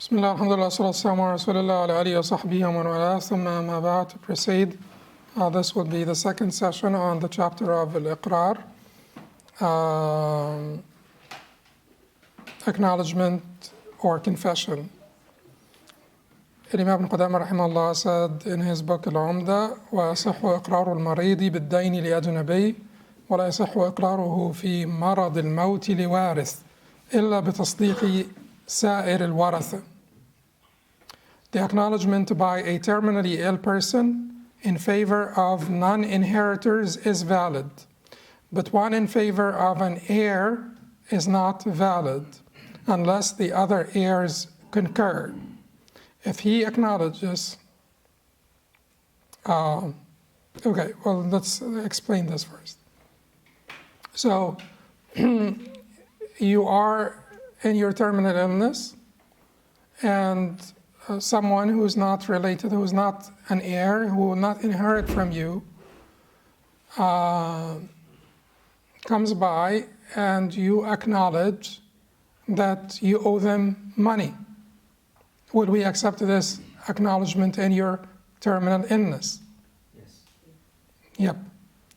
Bismillah, alhamdulillah, sallallahu wa rasulullah ala alihi wa sahbihi wa man wala, thumma ma ba'd. To proceed, this will be the second session on the chapter of al-Iqrar, acknowledgement or confession. Imām Qudāmah rahimahullah said in his book al-Umdat, وَيَصِحُّ إقرار المريض بالدين لأجنبي ولا يصح إقراره في مرض الموت لوارث إلا بتصديق سائر الورثة. The acknowledgement by a terminally ill person in favor of non-inheritors is valid, but one in favor of an heir is not valid unless the other heirs concur. If he acknowledges, okay, well, let's explain this first. So, you are in your terminal illness, and someone who is not related, who is not an heir, who will not inherit from you, comes by and you acknowledge that you owe them money. Would we accept this acknowledgement in your terminal illness? Yes. Yep,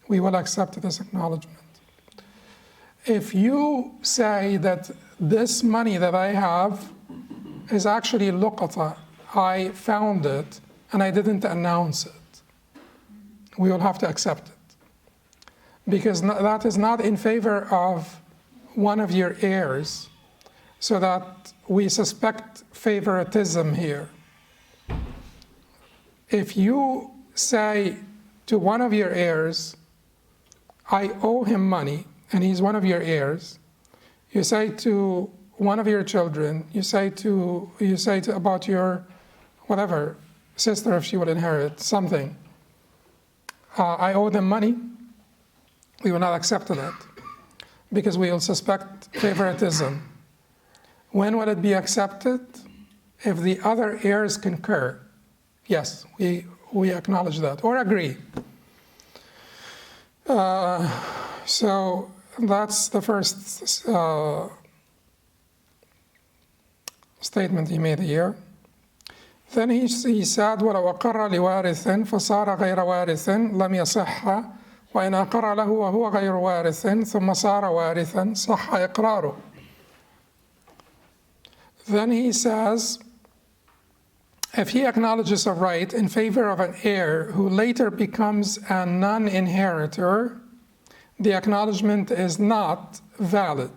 we will accept this acknowledgement. If you say that this money that I have is actually luqata, I found it and I didn't announce it, we will have to accept it. Because that is not in favor of one of your heirs, so that we suspect favoritism here. If you say to one of your heirs, I owe him money, and he's one of your heirs, you say to one of your children, you say to about your whatever sister, if she would inherit something, I owe them money, we will not accept that because we will suspect favoritism. When will it be accepted? If the other heirs concur. Yes, we acknowledge that or agree. So that's the first statement he made here. Then he said, وَلَوْ أَقَرَّ لِوَارِثٍ فَصَارَ غَيْرَ وَارِثٍ لَمْ يَصِحَّ وَإِنْ أَقَرَّ لَهُ وَهُوَ غَيْرُ وَارِثٍ ثُمَّ صَارَ وَارِثًا صَحَّ إِقْرَارُهُ. Then he says, if he acknowledges a right in favor of an heir who later becomes a non-inheritor, the acknowledgement is not valid.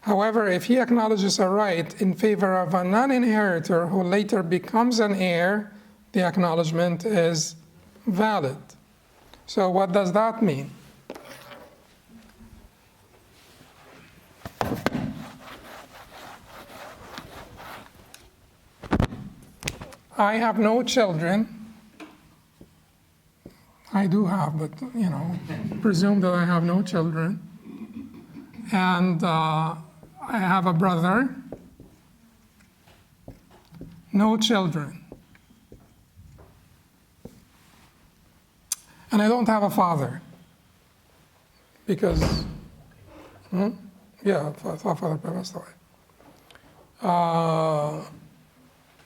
However, if he acknowledges a right in favor of a non-inheritor who later becomes an heir, the acknowledgement is valid. So what does that mean? I have no children. I do have, but presume that I have no children. And I have a brother, no children. And I don't have a father because, father passed away.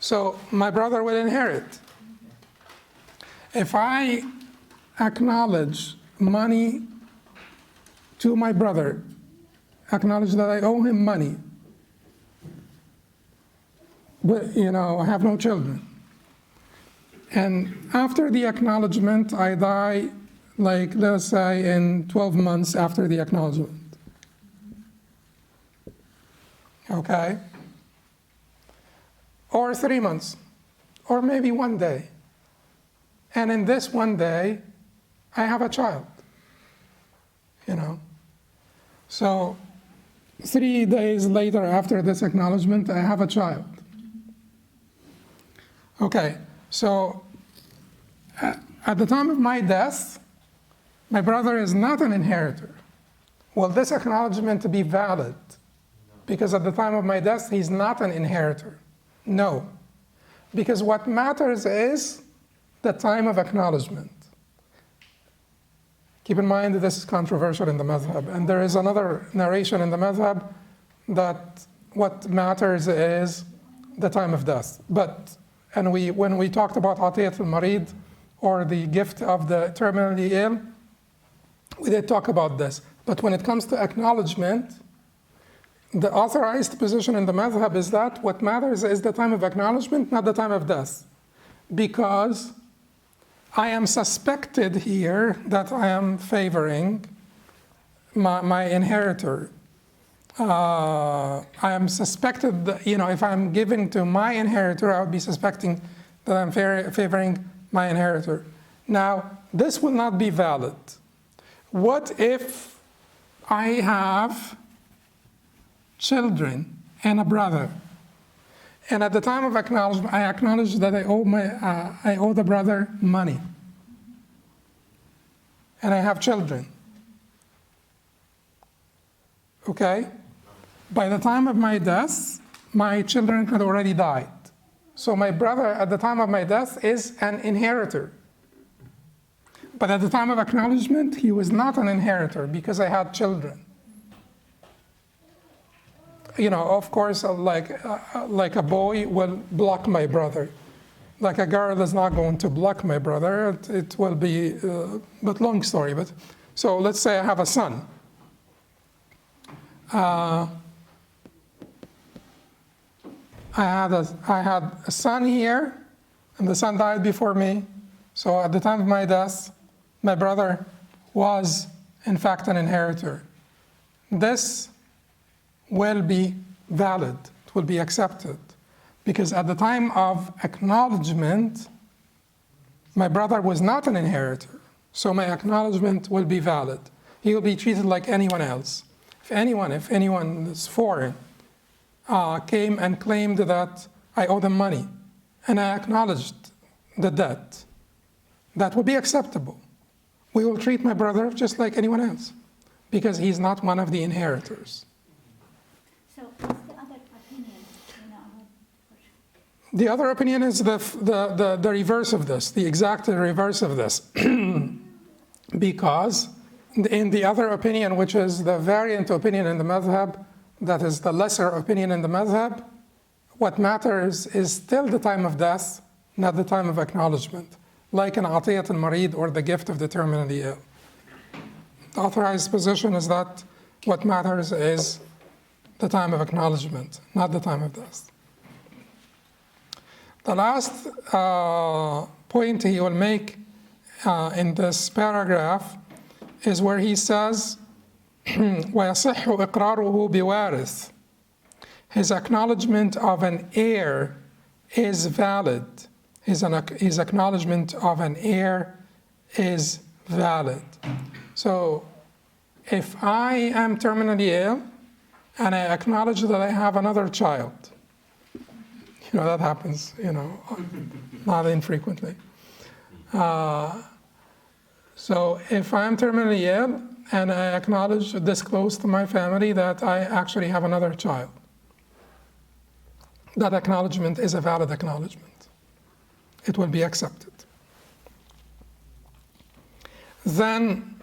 So my brother will inherit. If I acknowledge money to my brother, acknowledge that I owe him money, but I have no children. And after the acknowledgement, I die, like let's say in 12 months after the acknowledgement. Okay? Or 3 months, or maybe 1 day. And in this 1 day, I have a child, So 3 days later after this acknowledgement, I have a child. Okay, so at the time of my death, my brother is not an inheritor. Will this acknowledgement be valid? Because at the time of my death, he's not an inheritor. No, because what matters is the time of acknowledgement. Keep in mind that this is controversial in the madhab, and there is another narration in the madhab that what matters is the time of death. When we talked about Atiyat al-Marid, or the gift of the terminally ill, we did talk about this. But when it comes to acknowledgement, the authorized position in the madhab is that what matters is the time of acknowledgement, not the time of death. Because I am suspected here that I am favoring my inheritor. I am suspected that, if I'm giving to my inheritor, I would be suspecting that I'm favoring my inheritor. Now, this will not be valid. What if I have children and a brother, and at the time of acknowledgement, I acknowledge that I owe the brother money, and I have children? Okay? By the time of my death, my children had already died. So my brother at the time of my death is an inheritor. But at the time of acknowledgement, he was not an inheritor because I had children. Of course, like a boy will block my brother. Like a girl is not going to block my brother. It will be, but long story. So let's say I have a son. I had a son here, and the son died before me. So at the time of my death, my brother was, in fact, an inheritor. This will be valid. It will be accepted. Because at the time of acknowledgement, my brother was not an inheritor. So my acknowledgement will be valid. He will be treated like anyone else. If anyone is foreign, came and claimed that I owe them money, and I acknowledged the debt, that would be acceptable. We will treat my brother just like anyone else, because he's not one of the inheritors. So what's the other opinion? The other opinion is the reverse of this, the exact reverse of this. Because in the other opinion, which is the variant opinion in the madhab, that is the lesser opinion in the madhab, what matters is still the time of death, not the time of acknowledgement, like an atiyat al-marid or the gift of the terminally ill. The authorized position is that what matters is the time of acknowledgement, not the time of death. The last point he will make in this paragraph is where he says, وَيَصِحُّ إِقْرَارُهُ بِوَارِثٍ. His acknowledgement of an heir is valid. His acknowledgement of an heir is valid. So if I am terminally ill and I acknowledge that I have another child, that happens, not infrequently. So if I'm terminally ill and I disclose to my family that I actually have another child, that acknowledgement is a valid acknowledgement. It will be accepted. Then,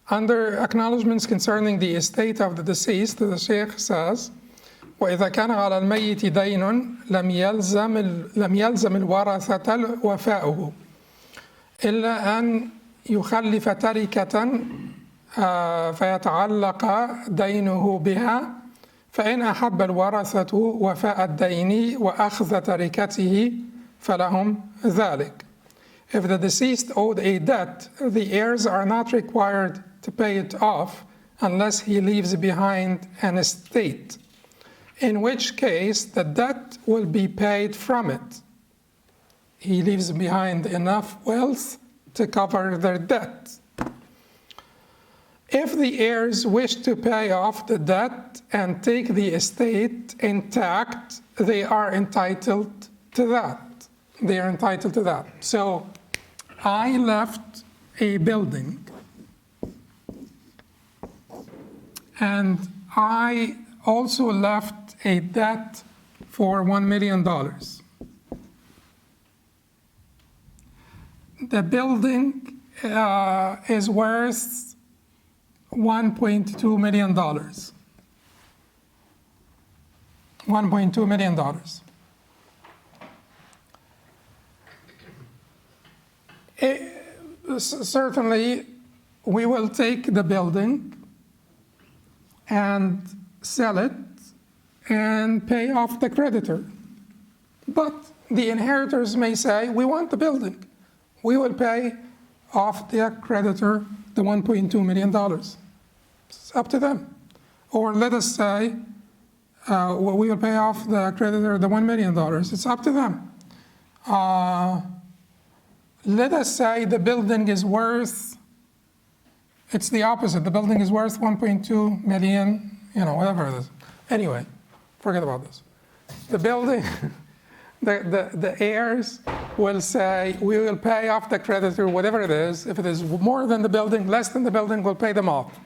under acknowledgements concerning the estate of the deceased, the Shaykh says, وإذا كان على الميت دين لم يلزم الورثة وفاؤه إلا أن يخلف تركة فيتعلق دينه بها فإن أحب الورثة وفاء الدين وأخذ تركته فلهم ذلك. If the deceased owed a debt, the heirs are not required to pay it off unless he leaves behind an estate, in which case the debt will be paid from it. He leaves behind enough wealth to cover their debt. If the heirs wish to pay off the debt and take the estate intact, they are entitled to that. They are entitled to that. So I left a building and I also left a debt for $1 million. The building is worth $1.2 million. $1.2 million. Certainly, we will take the building and sell it and pay off the creditor. But the inheritors may say, we want the building. We will pay off the creditor the $1.2 million. It's up to them. Or let us say, we will pay off the creditor the $1 million. It's up to them. Let us say the building is worth, it's the opposite. The building is worth 1.2 million, whatever it is. Anyway, forget about this. The building, the heirs will say, we will pay off the creditor, whatever it is. If it is more than the building, less than the building, we'll pay them off.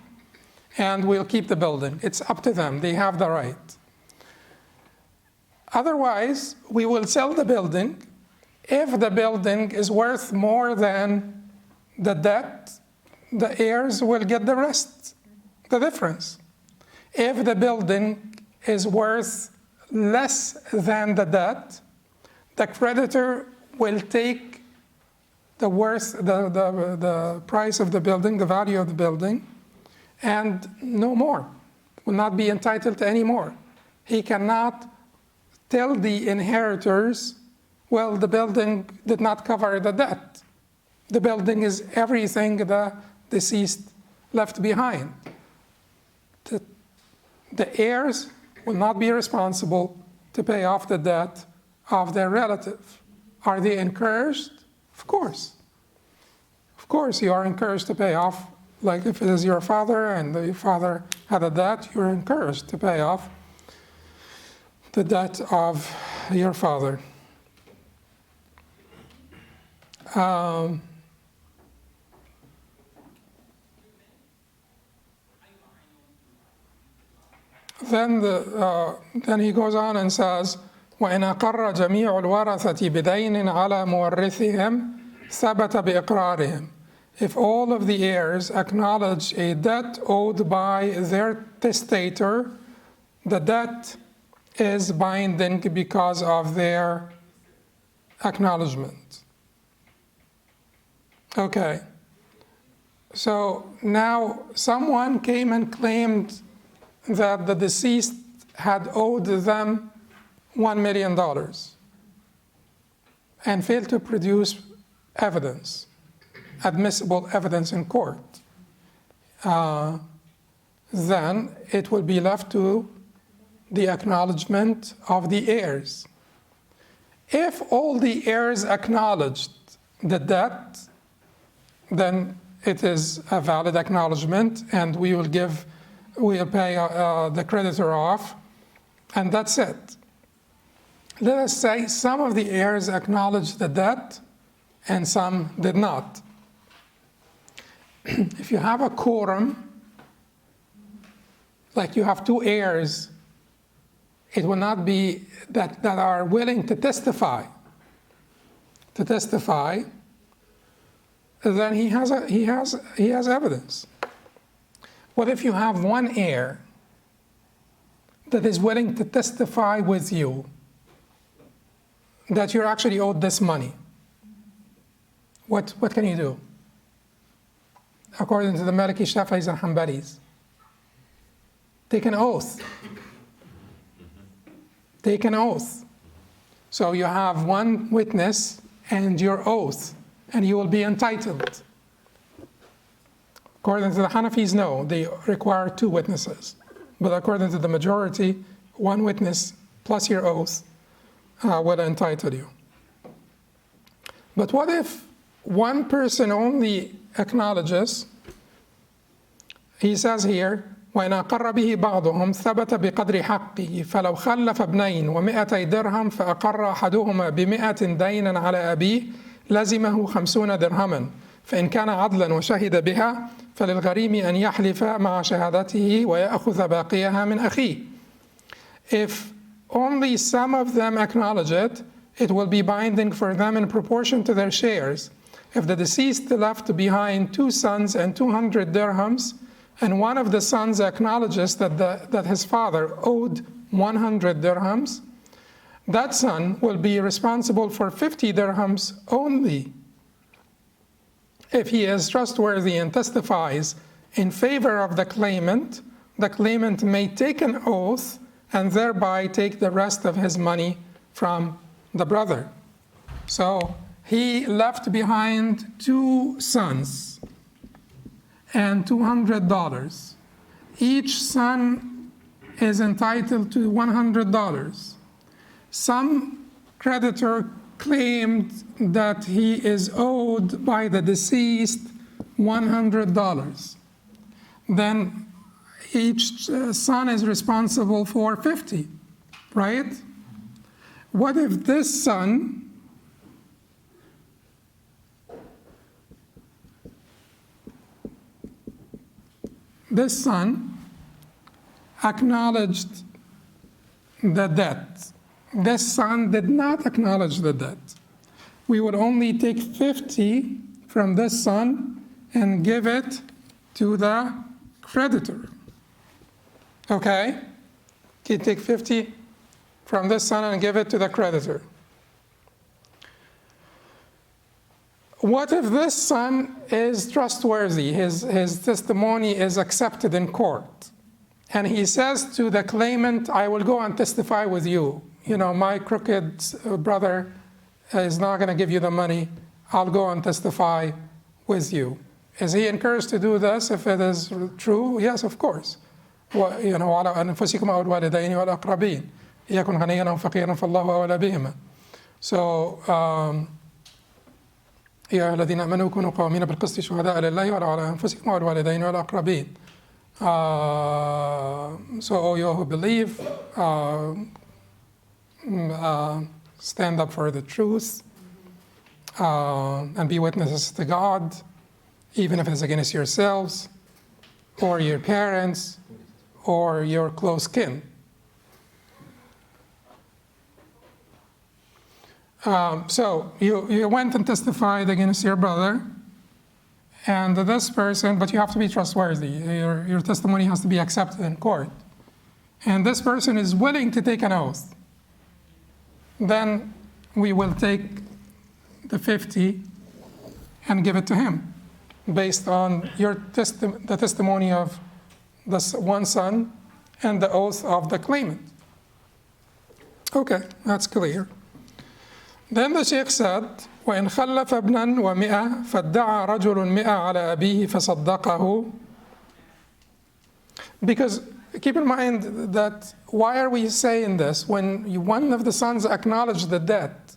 And we'll keep the building. It's up to them. They have the right. Otherwise, we will sell the building. If the building is worth more than the debt, the heirs will get the rest, the difference. If the building is worth less than the debt, the creditor will take the price of the building, the value of the building, and no more, will not be entitled to any more. He cannot tell the inheritors, well, the building did not cover the debt. The building is everything the deceased left behind. The heirs will not be responsible to pay off the debt of their relative. Are they encouraged? Of course. Of course, you are encouraged to pay off. Like if it is your father and your father had a debt, you're encouraged to pay off the debt of your father. Then he goes on and says, وَإِنْ أَقَرَّ جَمِيعُ الْوَرَثَةِ بِدَيْنٍ عَلَى مُوَرِّثِهِمْ ثَبَتَ بِإِقْرَارِهِمْ. If all of the heirs acknowledge a debt owed by their testator, the debt is binding because of their acknowledgement. Okay. So now someone came and claimed that the deceased had owed them $1 million and failed to produce evidence, admissible evidence in court. Then it will be left to the acknowledgement of the heirs. If all the heirs acknowledged the debt, then it is a valid acknowledgement, and we'll pay the creditor off, and that's it. Let us say some of the heirs acknowledged the debt and some did not. If you have a quorum, like you have two heirs, it will not be that are willing to testify. Then he has evidence. What if you have one heir that is willing to testify with you that you're actually owed this money? What can you do? According to the Maliki, Shafi'is, and Hanbalis, take an oath. Take an oath. So you have one witness and your oath, and you will be entitled. According to the Hanafis, no, they require two witnesses. But according to the majority, one witness plus your oath will entitle you. But what if one person only acknowledges? He says here, وإن أقر به بعضهم ثبت بقدر حقه فلو خلف ابنين و200 درهم فأقر أحدهما ب100 دينا على أبيه لزمه 50 درهما فإن كان عدلا وشهد بها فللغريم أن يحلف مع شهادته ويأخذ باقيها من أخيه. If only some of them acknowledge it, it will be binding for them in proportion to their shares. If the deceased left behind 2 sons and 200 dirhams, and one of the sons acknowledges that his father owed 100 dirhams, that son will be responsible for 50 dirhams only. if he is trustworthy and testifies in favor of the claimant may take an oath and thereby take the rest of his money from the brother. So he left behind 2 sons and $200. Each son is entitled to $100. Some creditor claimed that he is owed by the deceased $100. Then each son is responsible for 50, right? What if this son acknowledged the debt? This son did not acknowledge the debt. We would only take 50 from this son and give it to the creditor. Okay? You take 50 from this son and give it to the creditor. What if this son is trustworthy? His testimony is accepted in court. And he says to the claimant, I will go and testify with you. You know, my crooked brother is not going to give you the money. I'll go and testify with you. Is he encouraged to do this if it is true? Yes, of course. You know, على أنفسكم أو الوالدين والأقربين يكن غنيا أو فقيرا فالله أولى بهما. So, يا أيها الذين آمنوا كونوا قوامين بالقسط شهداء لله وعلى أنفسكم والوالدين والأقربين. So, all you who believe, stand up for the truth and be witnesses to God, even if it's against yourselves or your parents or your close kin. So you went and testified against your brother and this person, but you have to be trustworthy. Your testimony has to be accepted in court. And this person is willing to take an oath. Then we will take the 50 and give it to him based on the testimony of the one son and the oath of the claimant. Okay, that's clear. Then the Sheikh said, وَإِنْ خَلَّفَ ابْنًا وَمِئَةً فَادَّعَى رَجُلٌ مِئَةً عَلَى أَبِيهِ فَصَدَّقَهُ. Because keep in mind that why are we saying this? When one of the sons acknowledged the debt,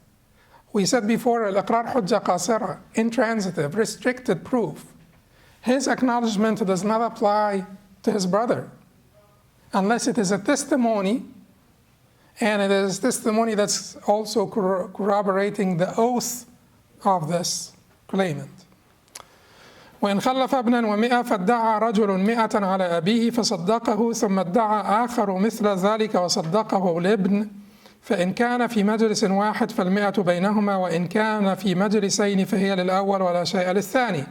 we said before, al-iqrar hujja qasira, intransitive, restricted proof. His acknowledgement does not apply to his brother unless it is a testimony, and it is testimony that's also corroborating the oath of this claimant. وإن خلف ابنا ومئة فادعى رجل مئة على أبيه فصدقه ثم ادعى آخر مثل ذلك وصدقه الابن فإن كان في مجلس واحد فالمئة بينهما وإن كان في مجلسين فهي للأول ولا شيء للثاني.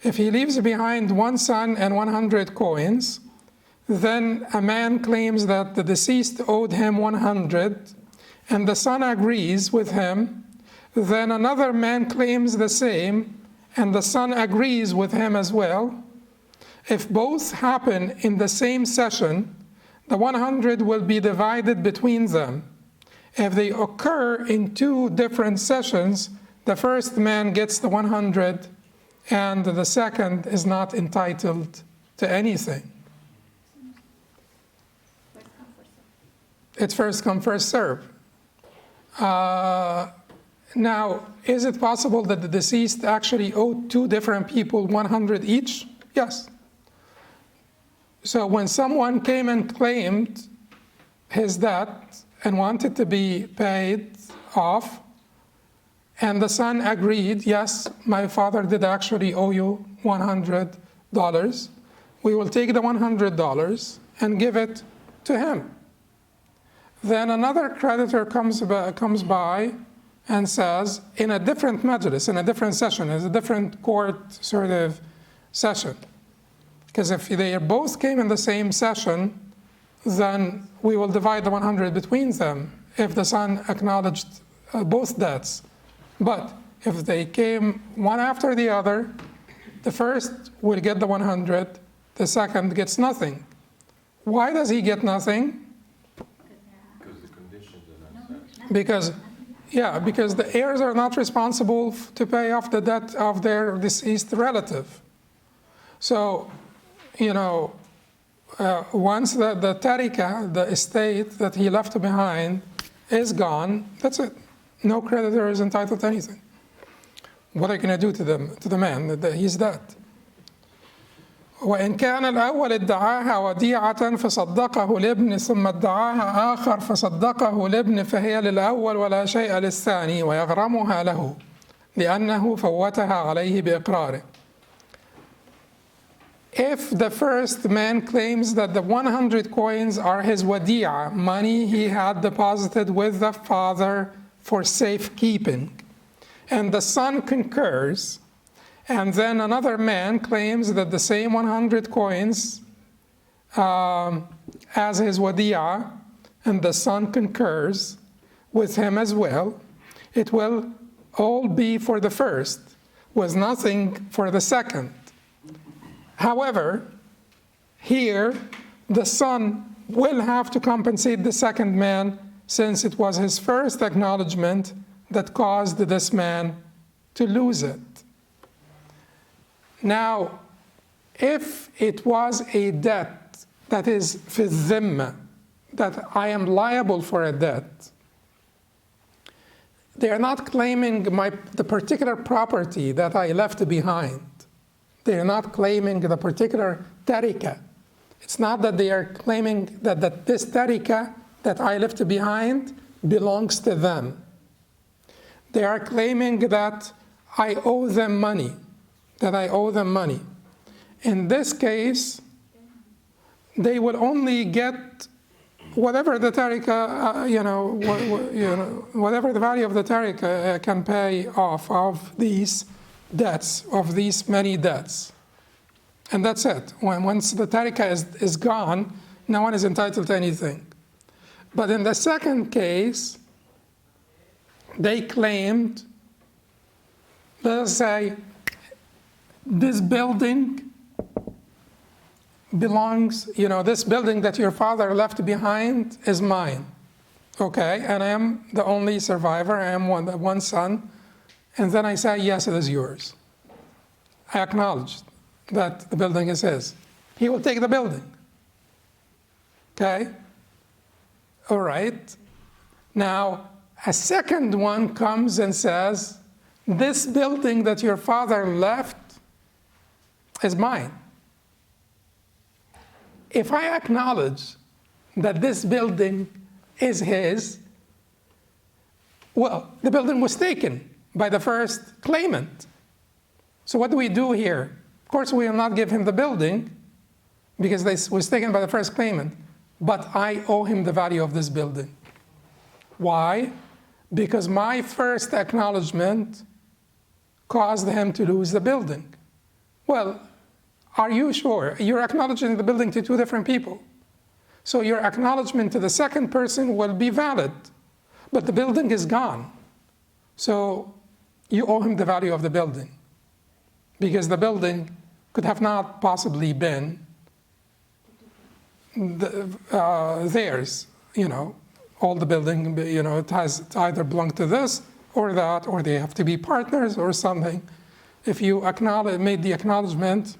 If he leaves behind one son and 100 coins, then a man claims that the deceased owed him 100 and the son agrees with him. Then another man claims the same and the son agrees with him as well. If both happen in the same session, the 100 will be divided between them. If they occur in 2 different sessions, the first man gets the 100 and the second is not entitled to anything. It's first come, first serve. Now, is it possible that the deceased actually owed 2 different people 100 each? Yes. So when someone came and claimed his debt and wanted to be paid off, and the son agreed, yes, my father did actually owe you $100, we will take the $100 and give it to him. Then another creditor comes by and says, in a different majlis, in a different session, in a different court sort of session. Because if they both came in the same session, then we will divide the 100 between them if the son acknowledged both debts. But if they came one after the other, the first will get the 100, the second gets nothing. Why does he get nothing? Because the conditions are not satisfied. Because the heirs are not responsible to pay off the debt of their deceased relative. So, once the tarika, the estate that he left behind, is gone, that's it. No creditor is entitled to anything. What are you going to do to the man? He's dead. وإن كان الأول ادعاها وديعة فصدقه الابن ثم ادعاها آخر فصدقه الابن فهي للأول ولا شيء للثاني ويغرمها له لأنه فوتها عليه بإقراره. If the first man claims that the 100 coins are his wadi'a, money he had deposited with the father for safekeeping, and the son concurs, and then another man claims that the same 100 coins as his wadi'a, and the son concurs with him as well, it will all be for the first, with nothing for the second. However, here the son will have to compensate the second man, since it was his first acknowledgement that caused this man to lose it. Now, if it was a debt that is fi dhimma, that I am liable for a debt, they are not claiming the particular property that I left behind. They are not claiming the particular tarika. It's not that they are claiming that this tarika that I left behind belongs to them. They are claiming that I owe them money, In this case, they will only get whatever the tarika, whatever the value of the tarika can pay off of these debts, of these many debts. And that's it. Once the tarika is gone, no one is entitled to anything. But in the second case, they claimed, let us say, this building belongs, this building that your father left behind is mine. Okay, and I am the only survivor, I am one son. And then I say, yes, it is yours. I acknowledge that the building is his. He will take the building. Okay? All right. Now, a second one comes and says, this building that your father left is mine. If I acknowledge that this building is his, well, the building was taken by the first claimant. So what do we do here? Of course, we will not give him the building because this was taken by the first claimant, but I owe him the value of this building. Why? Because my first acknowledgement caused him to lose the building. Well, are you sure? You're acknowledging the building to two different people. So your acknowledgement to the second person will be valid, but the building is gone. So you owe him the value of the building, because the building could have not possibly been theirs. All the building, it has either belonged to this or that, or they have to be partners or something. If you made the acknowledgement,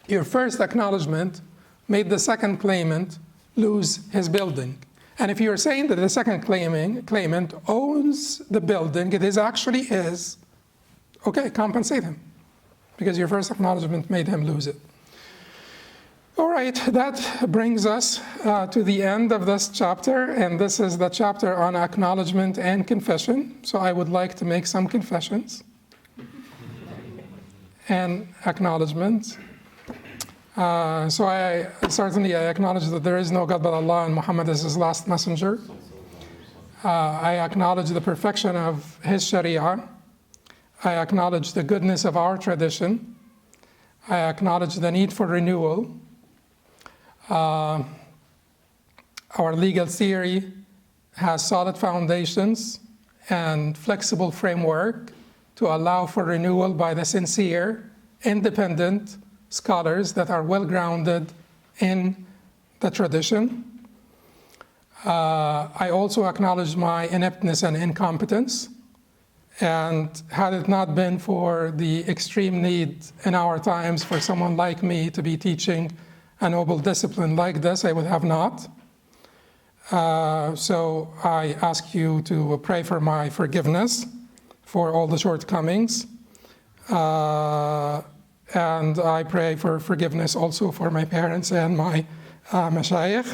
your first acknowledgement made the second claimant lose his building. And if you're saying that the second claimant owns the building, it is actually his, okay, compensate him, because your first acknowledgement made him lose it. All right, that brings us to the end of this chapter, and this is the chapter on acknowledgement and confession. So I would like to make some confessions and acknowledgement. So I acknowledge that there is no God but Allah, and Muhammad is his last messenger. I acknowledge the perfection of his sharia. I acknowledge the goodness of our tradition. I acknowledge the need for renewal. Our legal theory has solid foundations and flexible framework to allow for renewal by the sincere, independent scholars that are well-grounded in the tradition. I also acknowledge my ineptness and incompetence. And had it not been for the extreme need in our times for someone like me to be teaching a noble discipline like this, I would have not. So I ask you to pray for my forgiveness for all the shortcomings. And I pray for forgiveness also for my parents and my mashayikh.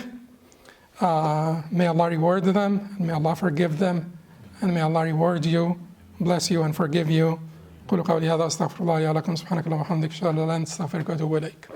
May Allah reward them, and may Allah forgive them, and may Allah reward you, bless you, and forgive you. قولوا قولي هذا أستغفر الله لي ولكم سبحانك اللهم وبحمدك أشهد أن لا إله إلا أنت أستغفرك وأتوب إليك.